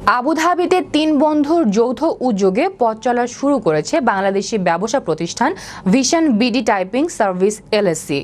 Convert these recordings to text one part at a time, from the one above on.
আবুধাবিতে ৩ বন্ধুর যৌথ উদ্যোগে পথ চলা শুরু করেছে বাংলাদেশি ব্যবসা প্রতিষ্ঠান vision BD typing service LSC.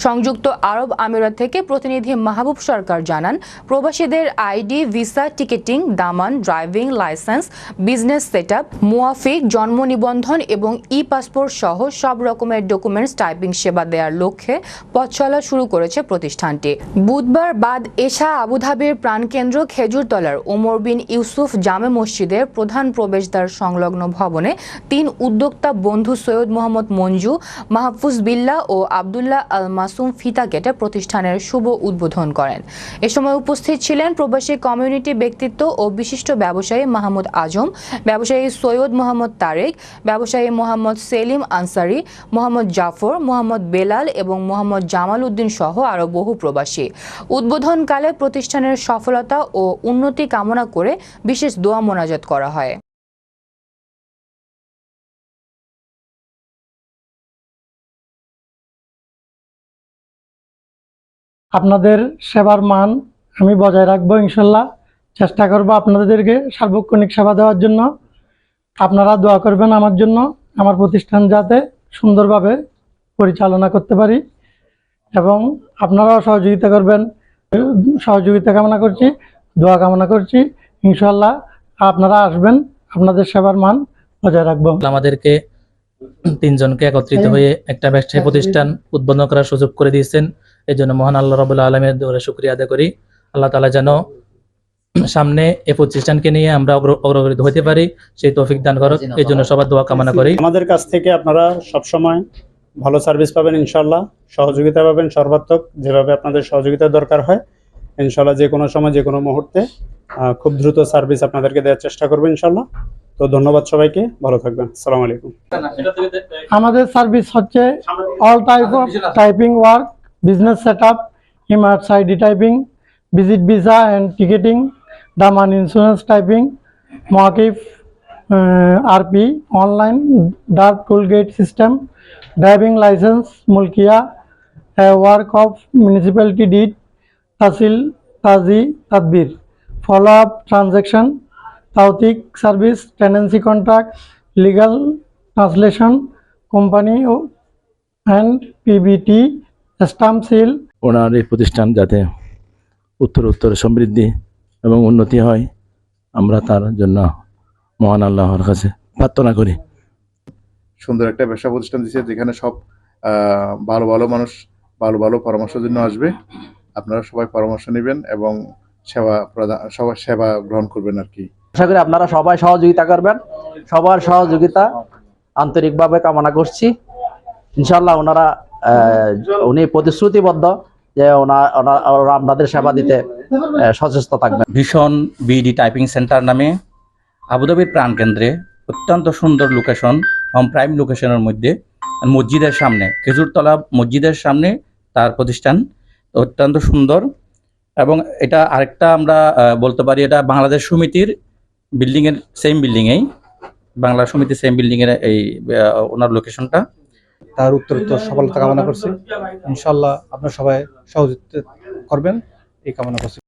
সংযুক্ত আরব আমিরাত থেকে প্রতিনিধি মাহবুব সরকার জানান, প্রবাসীদের আইডি, ভিসা, টিকেটিং, দামান, ড্রাইভিং লাইসেন্স, বিজনেস সেটআপ, মুয়াফিক, জন্ম নিবন্ধন এবং ই পাসপোর্ট সহ সব রকমের ডকুমেন্টস টাইপিং সেবা দেওয়ার লক্ষ্যে পথ চলা শুরু করেছে প্রতিষ্ঠানটি। বুধবার বাদ এশা আবুধাবির প্রাণকেন্দ্র খেজুরতলার ওমর বিন ইউসুফ জামে মসজিদের প্রধান প্রবেশদ্বার সংলগ্ন ভবনে ৩ উদ্যোক্তা বন্ধু সৈয়দ মোহাম্মদ মঞ্জু, মাহফুজ বিল্লাহ ও আবদুল্লাহ আল মাসুম ফিতা কেটে প্রতিষ্ঠানের শুভ উদ্বোধন করেন। এ সময় উপস্থিত ছিলেন প্রবাসী কমিউনিটি ব্যক্তিত্ব ও বিশিষ্ট ব্যবসায়ী মাহমুদ আজম, ব্যবসায়ী সৈয়দ মোহাম্মদ তারেক, ব্যবসায়ী মোহাম্মদ সেলিম আনসারি, মোহাম্মদ জাফর, মোহাম্মদ বেলাল এবং মোহাম্মদ জামাল উদ্দিন সহ আরও বহু প্রবাসী। উদ্বোধনকালে প্রতিষ্ঠানের সফলতা ও উন্নতি কামনা করে বিশেষ দোয়া মোনাজাত করা হয়। আপনাদের সেবার মান আমি বজায় রাখবো, ইনশাল্লাহ চেষ্টা করব আপনাদেরকে সার্বক্ষণিক সেবা দেওয়ার জন্য। আপনারা দোয়া করবেন আমার জন্য, আমার প্রতিষ্ঠান যাতে সুন্দরভাবে পরিচালনা করতে পারি এবং আপনারাও সহযোগিতা করবেন। সহযোগিতা কামনা করছি, দোয়া কামনা করছি। ইনশাল্লাহ আপনারা আসবেন, আপনাদের সেবার মান বজায় রাখবো। আমাদেরকে ৩ জনকে একত্রিত হয়ে একটা ব্যবসায়ী প্রতিষ্ঠান উদ্বোধন করার সুযোগ করে দিয়েছেন। এই জন্য মহান আল্লাহ রাব্বুল আলামিনের দরবারে শুকরিয়া আদায় করি। আল্লাহ তাআলা যেন সামনে এই প্রতিষ্ঠানকে নিয়ে আমরা অগ্রগতি হতে পারি, সেই তৌফিক দান করুন। এই জন্য সবার দোয়া কামনা করি। আমাদের কাছ থেকে আপনারা সবসময় ভালো সার্ভিস পাবেন, ইনশাল্লাহ সহযোগিতা পাবেন সর্বাত্মক, যেভাবে আপনাদের সহযোগিতা দরকার হয় ইনশাল্লাহ যে কোনো সময় যে কোনো মুহূর্তে খুব দ্রুত সার্ভিস আপনাদেরকে দেওয়ার চেষ্টা করবো ইনশাল্লাহ। তো ধন্যবাদ সবাইকে, ভালো থাকবেন। আসসালামু আলাইকুম। আমাদের সার্ভিস হচ্ছে all type of typing work, business setup, Emirates ID typing, visit visa and ticketing, দামান ইন্স্যুরেন্স টাইপিং, মহাকিফ RP, online dark tool gate system, driving licence, মুলকিয়া, ওয়ার্ক অফ মিউনিসিপ্যালিটি ডিড, তাহসিল, তাজি, তাদবির, ফলো আপ ট্রানজ্যাকশন, তাওতিক service, tenancy contract, legal translation, company and PBT, stamp seal. Owner এই প্রতিষ্ঠান যাতে উত্তর সমৃদ্ধি এবং উন্নতি হয়, আমরা তার জন্য মহান আল্লাহর কাছে প্রার্থনা করি। সুন্দর একটা ব্যবসা প্রতিষ্ঠান দিচ্ছে, যেখানে সব ভালো ভালো মানুষ ভালো ভালো পরামর্শের জন্য আসবে। আপনারা সবাই পরামর্শ নেবেন এবং সবার সেবা গ্রহণ করবেন আর কি। আশা করি আপনারা সবাই সহযোগিতা করবেন, সবার সহযোগিতা আন্তরিকভাবে কামনা করছি। ইনশাল্লাহ উনি প্রতিশ্রুতিবদ্ধ যে ওরা আপনাদের সেবা দিতে সচেষ্ট থাকবেন। ভিশন বিডি টাইপিং সেন্টার নামে আবুধাবির প্রাণকেন্দ্রে অত্যন্ত সুন্দর লোকেশন, হোম প্রাইম লোকেশনের মধ্যে, মসজিদের সামনে, খেজুরতলা মসজিদের সামনে তার প্রতিষ্ঠান, অত্যন্ত সুন্দর। এবং এটা আরেকটা আমরা বলতে পারি, এটা বাংলাদেশ সমিতির বিল্ডিংয়ের সেম বিল্ডিংয়েই, বাংলা সমিতির সেম বিল্ডিংয়ের এই ওনার লোকেশনটা। তার উত্তরোত্তর সফলতা কামনা করছি। ইনশাল্লাহ আপনারা সবাই সহযোগিতা করবেন এই কামনা করছি।